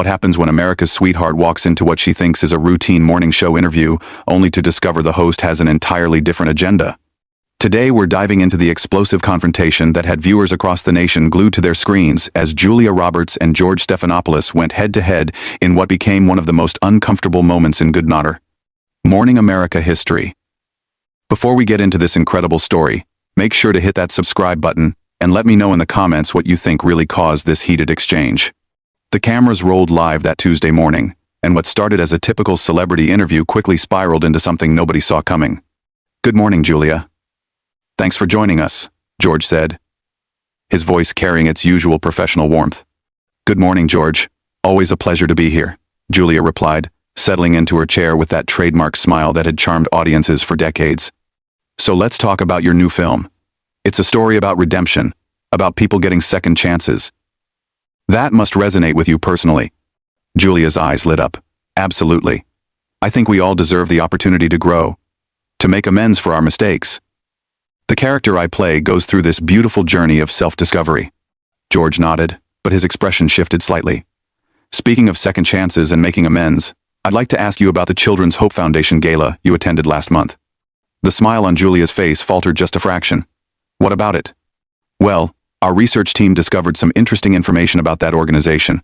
What happens when America's sweetheart walks into what she thinks is a routine morning show interview, only to discover the host has an entirely different agenda? Today we're diving into the explosive confrontation that had viewers across the nation glued to their screens as Julia Roberts and George Stephanopoulos went head-to-head in what became one of the most uncomfortable moments in good morning America history. Before we get into this incredible story, make sure to hit that subscribe button and let me know in the comments what you think really caused this heated exchange. The cameras rolled live that Tuesday morning, and what started as a typical celebrity interview quickly spiraled into something nobody saw coming. "Good morning, Julia. Thanks for joining us," George said, his voice carrying its usual professional warmth. "Good morning, George. Always a pleasure to be here," Julia replied, settling into her chair with that trademark smile that had charmed audiences for decades. "So let's talk about your new film. It's a story about redemption, about people getting second chances. That must resonate with you personally." Julia's eyes lit up. "Absolutely. I think we all deserve the opportunity to grow, to make amends for our mistakes. The character I play goes through this beautiful journey of self-discovery." George nodded, but his expression shifted slightly. "Speaking of second chances and making amends, I'd like to ask you about the Children's Hope Foundation gala you attended last month." The smile on Julia's face faltered just a fraction. "What about it?" "Well, our research team discovered some interesting information about that organization.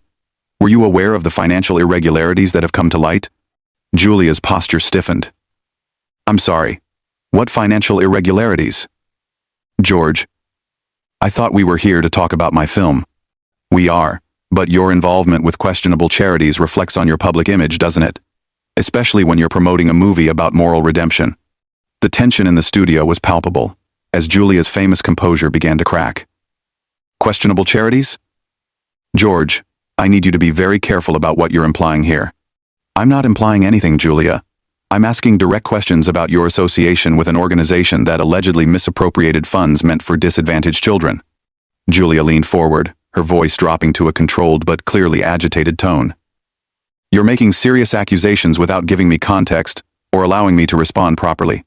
Were you aware of the financial irregularities that have come to light?" Julia's posture stiffened. "I'm sorry. What financial irregularities?" "George, I thought we were here to talk about my film." "We are, but your involvement with questionable charities reflects on your public image, doesn't it? Especially when you're promoting a movie about moral redemption." The tension in the studio was palpable, as Julia's famous composure began to crack. "Questionable charities?" "George, I need you to be very careful about what you're implying here." "I'm not implying anything, Julia. I'm asking direct questions about your association with an organization that allegedly misappropriated funds meant for disadvantaged children." Julia leaned forward, her voice dropping to a controlled but clearly agitated tone. "You're making serious accusations without giving me context or allowing me to respond properly.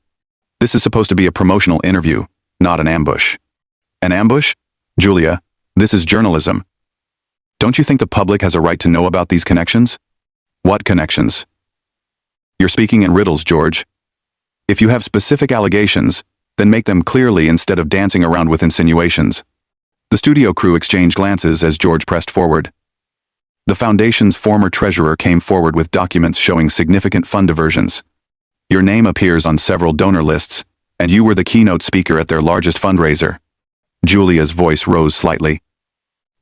This is supposed to be a promotional interview, not an ambush." "An ambush? Julia, this is journalism. Don't you think the public has a right to know about these connections?" "What connections?" "You're speaking in riddles, George. If you have specific allegations, then make them clearly instead of dancing around with insinuations." The studio crew exchanged glances as George pressed forward. "The foundation's former treasurer came forward with documents showing significant fund diversions. Your name appears on several donor lists, and you were the keynote speaker at their largest fundraiser." Julia's voice rose slightly.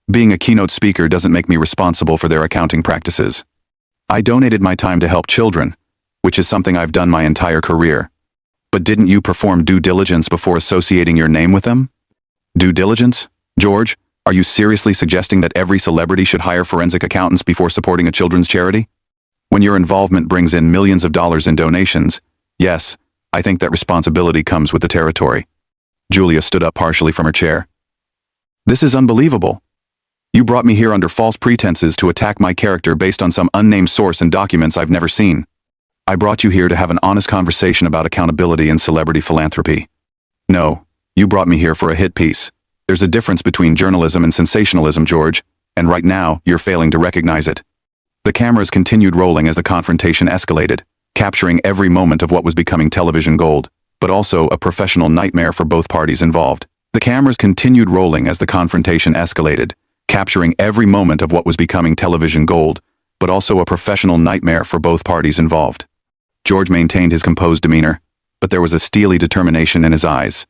"Being a keynote speaker doesn't make me responsible for their accounting practices. I donated my time to help children, which is something I've done my entire career. But didn't you perform due diligence before associating your name with them?" "Due diligence? George, are you seriously suggesting that every celebrity should hire forensic accountants before supporting a children's charity? When your involvement brings in millions of dollars in donations, yes, I think that responsibility comes with the territory." Julia stood up partially from her chair. "This is unbelievable. You brought me here under false pretenses to attack my character based on some unnamed source and documents I've never seen. I brought you here to have an honest conversation about accountability and celebrity philanthropy. No, you brought me here for a hit piece. There's a difference between journalism and sensationalism, George, and right now you're failing to recognize it." The cameras continued rolling as the confrontation escalated, capturing every moment of what was becoming television gold, but also a professional nightmare for both parties involved. The cameras continued rolling as the confrontation escalated, capturing every moment of what was becoming television gold, but also a professional nightmare for both parties involved. George maintained his composed demeanor, but there was a steely determination in his eyes.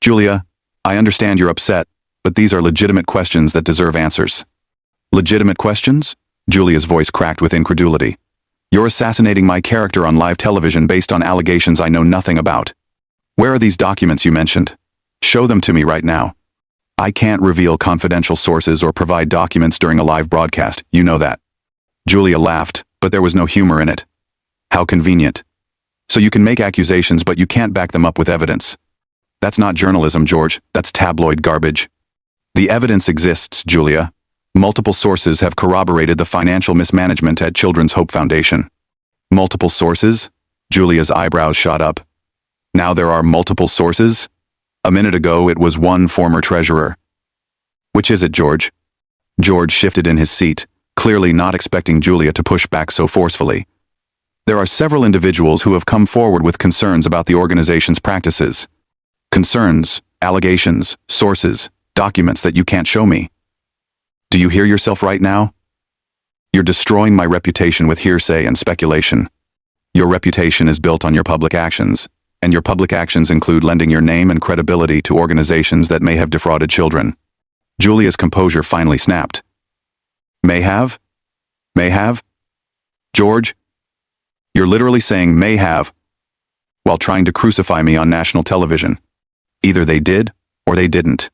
"Julia, I understand you're upset, but these are legitimate questions that deserve answers." "Legitimate questions?" Julia's voice cracked with incredulity. "You're assassinating my character on live television based on allegations I know nothing about. Where are these documents you mentioned? Show them to me right now." "I can't reveal confidential sources or provide documents during a live broadcast, you know that." Julia laughed, but there was no humor in it. "How convenient. So you can make accusations but you can't back them up with evidence. That's not journalism, George, that's tabloid garbage." "The evidence exists, Julia. Multiple sources have corroborated the financial mismanagement at Children's Hope Foundation." "Multiple sources?" Julia's eyebrows shot up. "Now there are multiple sources? A minute ago it was one former treasurer." "Which is it, George?" George shifted in his seat, clearly not expecting Julia to push back so forcefully. There are several individuals who have come forward with concerns about the organization's practices. Concerns, allegations, sources, documents that you can't show me. Do you hear yourself right now? You're destroying my reputation with hearsay and speculation. Your reputation is built on your public actions, and your public actions include lending your name and credibility to organizations that may have defrauded children. Julia's composure finally snapped. May have? May have? George, you're literally saying may have while trying to crucify me on national television. Either they did or they didn't.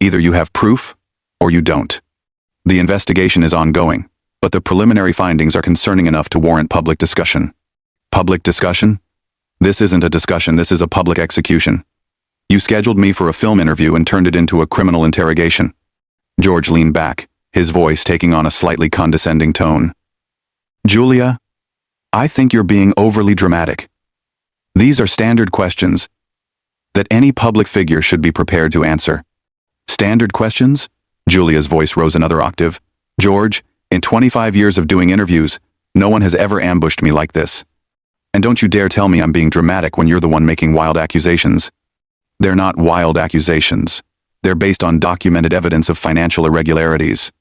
Either you have proof or you don't. The investigation is ongoing, but the preliminary findings are concerning enough to warrant public discussion. Public discussion? This isn't a discussion, this is a public execution. You scheduled me for a film interview and turned it into a criminal interrogation. George leaned back, his voice taking on a slightly condescending tone. Julia, I think you're being overly dramatic. These are standard questions that any public figure should be prepared to answer. Standard questions? Julia's voice rose another octave. George, in 25 years of doing interviews, no one has ever ambushed me like this. And don't you dare tell me I'm being dramatic when you're the one making wild accusations. They're not wild accusations. They're based on documented evidence of financial irregularities.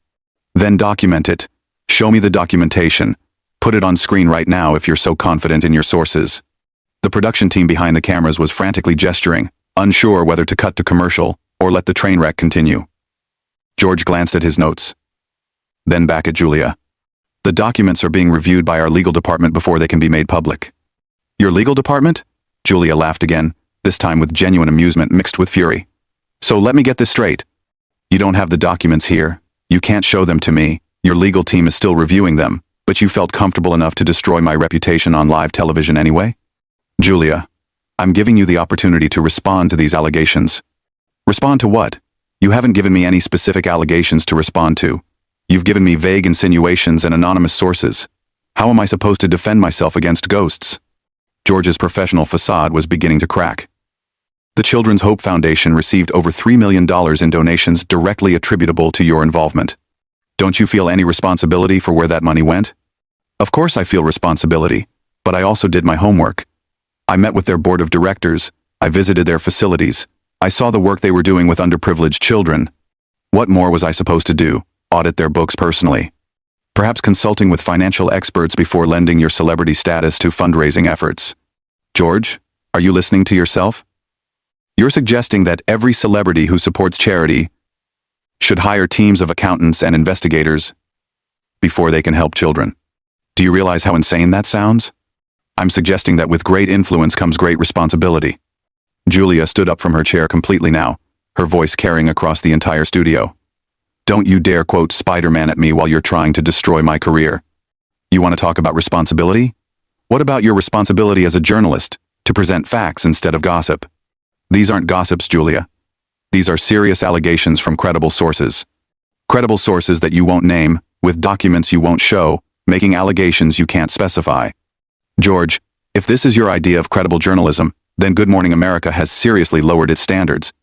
Then document it. Show me the documentation. Put it on screen right now if you're so confident in your sources. The production team behind the cameras was frantically gesturing, unsure whether to cut to commercial or let the train wreck continue. George glanced at his notes, then back at Julia. The documents are being reviewed by our legal department before they can be made public. Your legal department? Julia laughed again, this time with genuine amusement mixed with fury. So let me get this straight. You don't have the documents here. You can't show them to me. Your legal team is still reviewing them, but you felt comfortable enough to destroy my reputation on live television anyway? Julia, I'm giving you the opportunity to respond to these allegations. Respond to what? You haven't given me any specific allegations to respond to. You've given me vague insinuations and anonymous sources. How am I supposed to defend myself against ghosts? George's professional facade was beginning to crack. The Children's Hope Foundation received over $3 million in donations directly attributable to your involvement. Don't you feel any responsibility for where that money went? Of course I feel responsibility, but I also did my homework. I met with their board of directors, I visited their facilities, I saw the work they were doing with underprivileged children. What more was I supposed to do? Audit their books personally? Perhaps consulting with financial experts before lending your celebrity status to fundraising efforts? George, are you listening to yourself? You're suggesting that every celebrity who supports charity should hire teams of accountants and investigators before they can help children. Do you realize how insane that sounds? I'm suggesting that with great influence comes great responsibility. Julia stood up from her chair completely now, her voice carrying across the entire studio. Don't you dare quote Spider-Man at me while you're trying to destroy my career. You want to talk about responsibility? What about your responsibility as a journalist, to present facts instead of gossip? These aren't gossips, Julia. These are serious allegations from credible sources. Credible sources that you won't name, with documents you won't show, making allegations you can't specify. George, if this is your idea of credible journalism, then Good Morning America has seriously lowered its standards.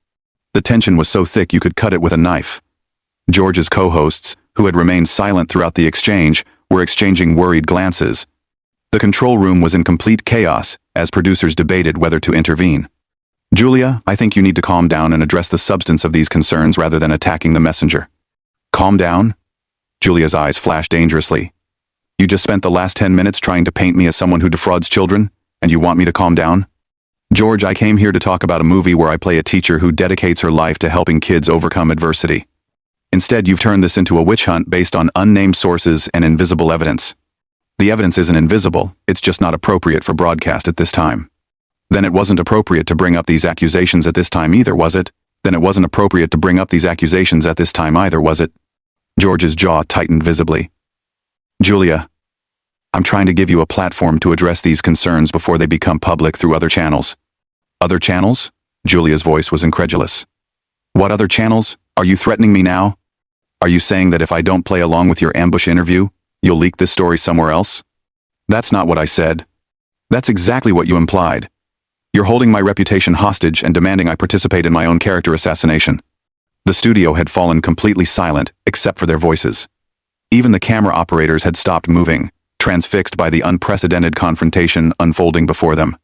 The tension was so thick you could cut it with a knife. George's co-hosts, who had remained silent throughout the exchange, were exchanging worried glances. The control room was in complete chaos as producers debated whether to intervene. Julia, I think you need to calm down and address the substance of these concerns rather than attacking the messenger. Calm down? Julia's eyes flashed dangerously. You just spent the last 10 minutes trying to paint me as someone who defrauds children, and you want me to calm down? George, I came here to talk about a movie where I play a teacher who dedicates her life to helping kids overcome adversity. Instead, you've turned this into a witch hunt based on unnamed sources and invisible evidence. The evidence isn't invisible, it's just not appropriate for broadcast at this time. Then it wasn't appropriate to bring up these accusations at this time either, was it? Then it wasn't appropriate to bring up these accusations at this time either, was it? George's jaw tightened visibly. Julia, I'm trying to give you a platform to address these concerns before they become public through other channels. Other channels? Julia's voice was incredulous. What other channels? Are you threatening me now? Are you saying that if I don't play along with your ambush interview, you'll leak this story somewhere else? That's not what I said. That's exactly what you implied. You're holding my reputation hostage and demanding I participate in my own character assassination. The studio had fallen completely silent, except for their voices. Even the camera operators had stopped moving, transfixed by the unprecedented confrontation unfolding before them.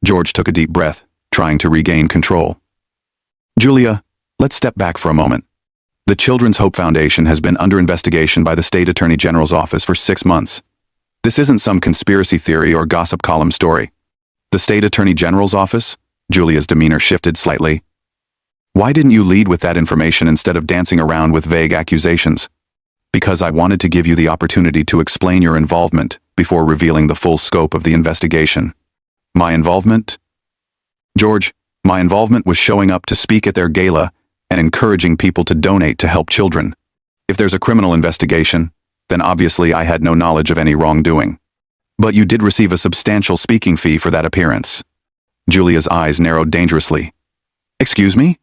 George took a deep breath, trying to regain control. Julia, let's step back for a moment. The Children's Hope Foundation has been under investigation by the State Attorney General's office for 6 months. This isn't some conspiracy theory or gossip column story. The State Attorney General's office? Julia's demeanor shifted slightly. Why didn't you lead with that information instead of dancing around with vague accusations? Because I wanted to give you the opportunity to explain your involvement before revealing the full scope of the investigation. My involvement? George, my involvement was showing up to speak at their gala and encouraging people to donate to help children. If there's a criminal investigation, then obviously I had no knowledge of any wrongdoing. But you did receive a substantial speaking fee for that appearance. Julia's eyes narrowed dangerously. Excuse me?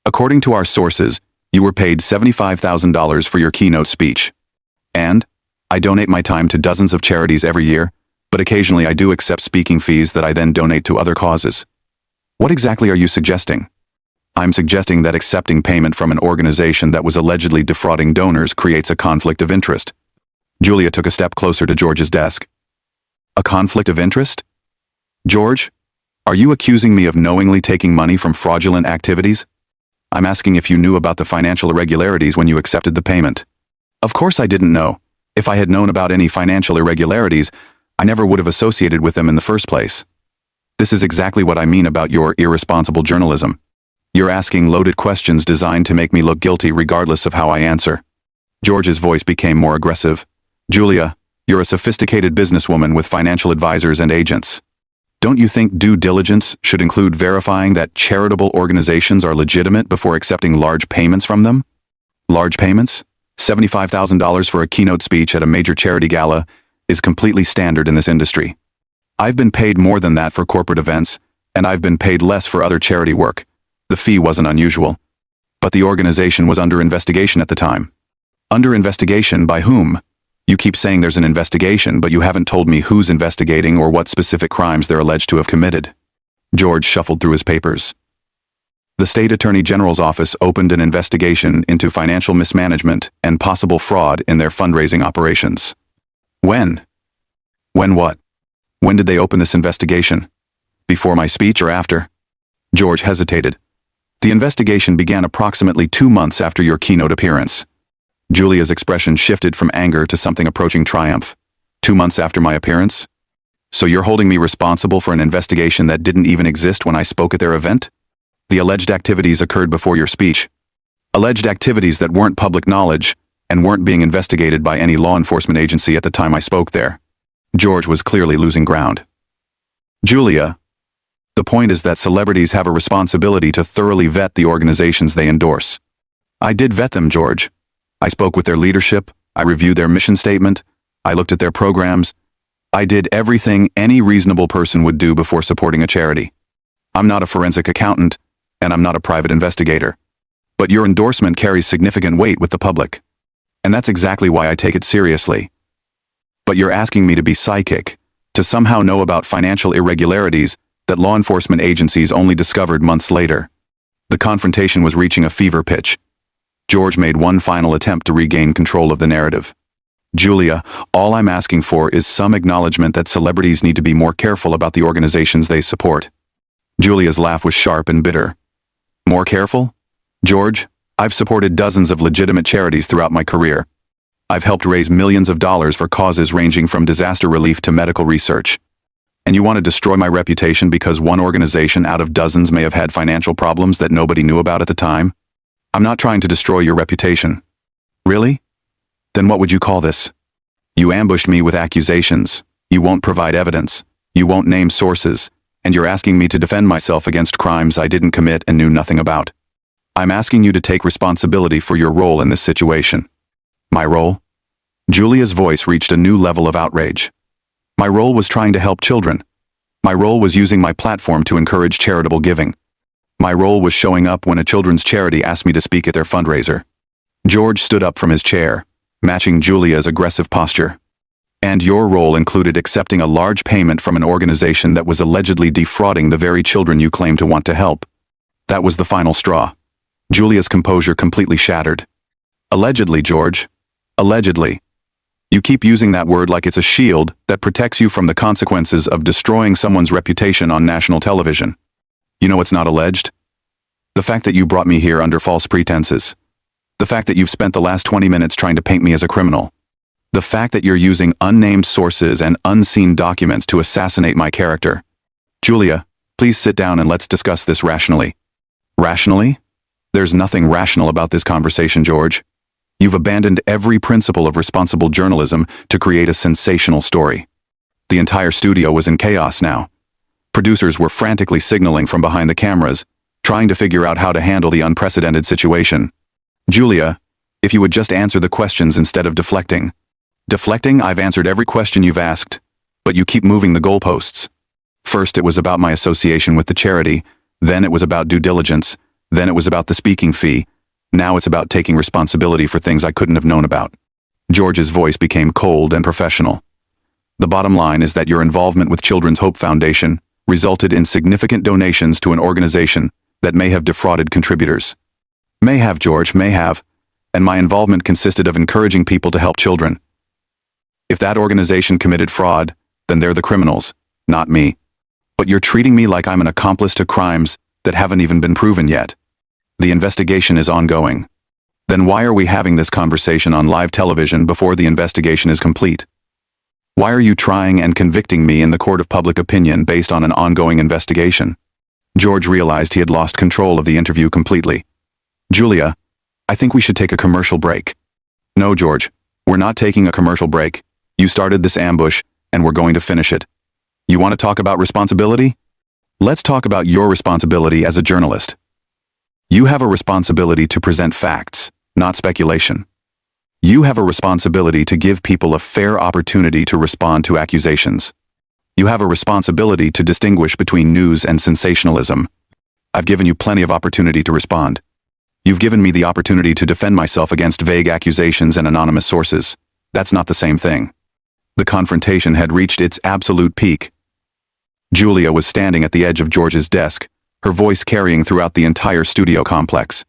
According to our sources, you were paid $75,000 for your keynote speech. And I donate my time to dozens of charities every year, but occasionally I do accept speaking fees that I then donate to other causes. What exactly are you suggesting? I'm suggesting that accepting payment from an organization that was allegedly defrauding donors creates a conflict of interest. Julia took a step closer to George's desk. A conflict of interest? George, are you accusing me of knowingly taking money from fraudulent activities? I'm asking if you knew about the financial irregularities when you accepted the payment. Of course I didn't know. If I had known about any financial irregularities, I never would have associated with them in the first place. This is exactly what I mean about your irresponsible journalism. You're asking loaded questions designed to make me look guilty regardless of how I answer. George's voice became more aggressive. Julia, you're a sophisticated businesswoman with financial advisors and agents. Don't you think due diligence should include verifying that charitable organizations are legitimate before accepting large payments from them? Large payments? $75,000 for a keynote speech at a major charity gala is completely standard in this industry. I've been paid more than that for corporate events, and I've been paid less for other charity work. The fee wasn't unusual. But the organization was under investigation at the time. Under investigation by whom? You keep saying there's an investigation, but you haven't told me who's investigating or what specific crimes they're alleged to have committed. George shuffled through his papers. The State Attorney General's office opened an investigation into financial mismanagement and possible fraud in their fundraising operations. When? When what? When did they open this investigation? Before my speech or after? George hesitated. The investigation began approximately 2 months after your keynote appearance. Julia's expression shifted from anger to something approaching triumph. 2 months after my appearance? So you're holding me responsible for an investigation that didn't even exist when I spoke at their event? The alleged activities occurred before your speech. Alleged activities that weren't public knowledge and weren't being investigated by any law enforcement agency at the time I spoke there. George was clearly losing ground. Julia, the point is that celebrities have a responsibility to thoroughly vet the organizations they endorse. I did vet them, George. I spoke with their leadership, I reviewed their mission statement, I looked at their programs. I did everything any reasonable person would do before supporting a charity. I'm not a forensic accountant, and I'm not a private investigator. But your endorsement carries significant weight with the public. And that's exactly why I take it seriously. But you're asking me to be psychic, to somehow know about financial irregularities that law enforcement agencies only discovered months later. The confrontation was reaching a fever pitch. George made one final attempt to regain control of the narrative. Julia, all I'm asking for is some acknowledgement that celebrities need to be more careful about the organizations they support. Julia's laugh was sharp and bitter. More careful? George, I've supported dozens of legitimate charities throughout my career. I've helped raise millions of dollars for causes ranging from disaster relief to medical research. And you want to destroy my reputation because one organization out of dozens may have had financial problems that nobody knew about at the time? I'm not trying to destroy your reputation. Really? Then what would you call this? You ambushed me with accusations. You won't provide evidence. You won't name sources. And you're asking me to defend myself against crimes I didn't commit and knew nothing about. I'm asking you to take responsibility for your role in this situation. My role? Julia's voice reached a new level of outrage. My role was trying to help children. My role was using my platform to encourage charitable giving. My role was showing up when a children's charity asked me to speak at their fundraiser. George stood up from his chair, matching Julia's aggressive posture. And your role included accepting a large payment from an organization that was allegedly defrauding the very children you claim to want to help. That was the final straw. Julia's composure completely shattered. Allegedly, George. Allegedly. You keep using that word like it's a shield that protects you from the consequences of destroying someone's reputation on national television. You know what's not alleged? The fact that you brought me here under false pretenses. The fact that you've spent the last 20 minutes trying to paint me as a criminal. The fact that you're using unnamed sources and unseen documents to assassinate my character. Julia, please sit down and let's discuss this rationally. Rationally? There's nothing rational about this conversation, George. You've abandoned every principle of responsible journalism to create a sensational story. The entire studio was in chaos now. Producers were frantically signaling from behind the cameras, trying to figure out how to handle the unprecedented situation. Julia, if you would just answer the questions instead of deflecting. Deflecting? I've answered every question you've asked, but you keep moving the goalposts. First it was about my association with the charity, then it was about due diligence, then it was about the speaking fee. Now it's about taking responsibility for things I couldn't have known about. George's voice became cold and professional. The bottom line is that your involvement with Children's Hope Foundation resulted in significant donations to an organization that may have defrauded contributors. May have, George, may have. And my involvement consisted of encouraging people to help children. If that organization committed fraud, then they're the criminals, not me. But you're treating me like I'm an accomplice to crimes that haven't even been proven yet. The investigation is ongoing. Then why are we having this conversation on live television before the investigation is complete? Why are you trying and convicting me in the court of public opinion based on an ongoing investigation? George realized he had lost control of the interview completely. Julia, I think we should take a commercial break. No, George, we're not taking a commercial break. You started this ambush, and we're going to finish it. You want to talk about responsibility? Let's talk about your responsibility as a journalist. You have a responsibility to present facts, not speculation. You have a responsibility to give people a fair opportunity to respond to accusations. You have a responsibility to distinguish between news and sensationalism. I've given you plenty of opportunity to respond. You've given me the opportunity to defend myself against vague accusations and anonymous sources. That's not the same thing. The confrontation had reached its absolute peak. Julia was standing at the edge of George's desk, her voice carrying throughout the entire studio complex.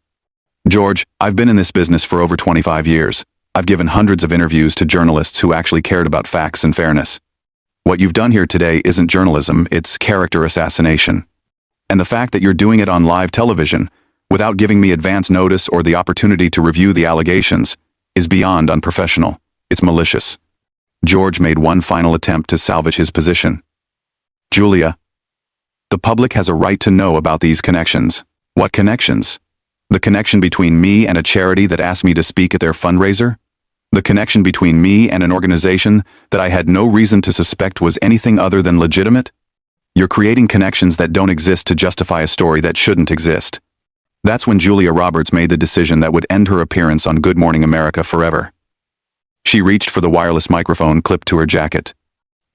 George, I've been in this business for over 25 years. I've given hundreds of interviews to journalists who actually cared about facts and fairness. What you've done here today isn't journalism, it's character assassination. And the fact that you're doing it on live television, without giving me advance notice or the opportunity to review the allegations, is beyond unprofessional. It's malicious. George made one final attempt to salvage his position. Julia, the public has a right to know about these connections. What connections? The connection between me and a charity that asked me to speak at their fundraiser? The connection between me and an organization that I had no reason to suspect was anything other than legitimate? You're creating connections that don't exist to justify a story that shouldn't exist. That's when Julia Roberts made the decision that would end her appearance on Good Morning America forever. She reached for the wireless microphone clipped to her jacket.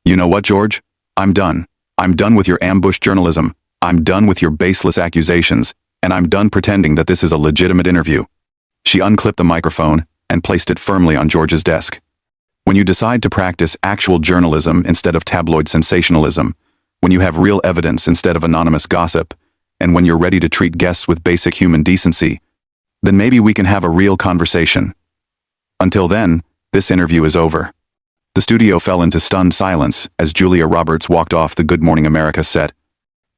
You know what, George? I'm done. I'm done with your ambush journalism. I'm done with your baseless accusations, and I'm done pretending that this is a legitimate interview. She unclipped the microphone and placed it firmly on George's desk. When you decide to practice actual journalism instead of tabloid sensationalism, when you have real evidence instead of anonymous gossip, and when you're ready to treat guests with basic human decency, then maybe we can have a real conversation. Until then, this interview is over. The studio fell into stunned silence as Julia Roberts walked off the Good Morning America set,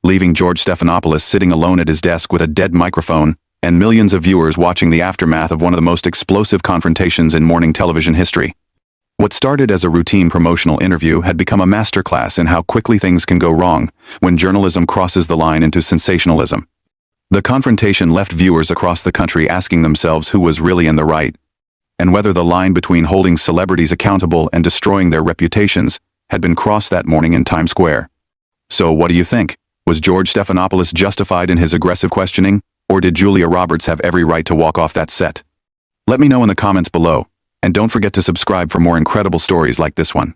leaving George Stephanopoulos sitting alone at his desk with a dead microphone and millions of viewers watching the aftermath of one of the most explosive confrontations in morning television history. What started as a routine promotional interview had become a masterclass in how quickly things can go wrong when journalism crosses the line into sensationalism. The confrontation left viewers across the country asking themselves who was really in the right, and whether the line between holding celebrities accountable and destroying their reputations had been crossed that morning in Times Square. So what do you think? Was George Stephanopoulos justified in his aggressive questioning, or did Julia Roberts have every right to walk off that set? Let me know in the comments below, and don't forget to subscribe for more incredible stories like this one.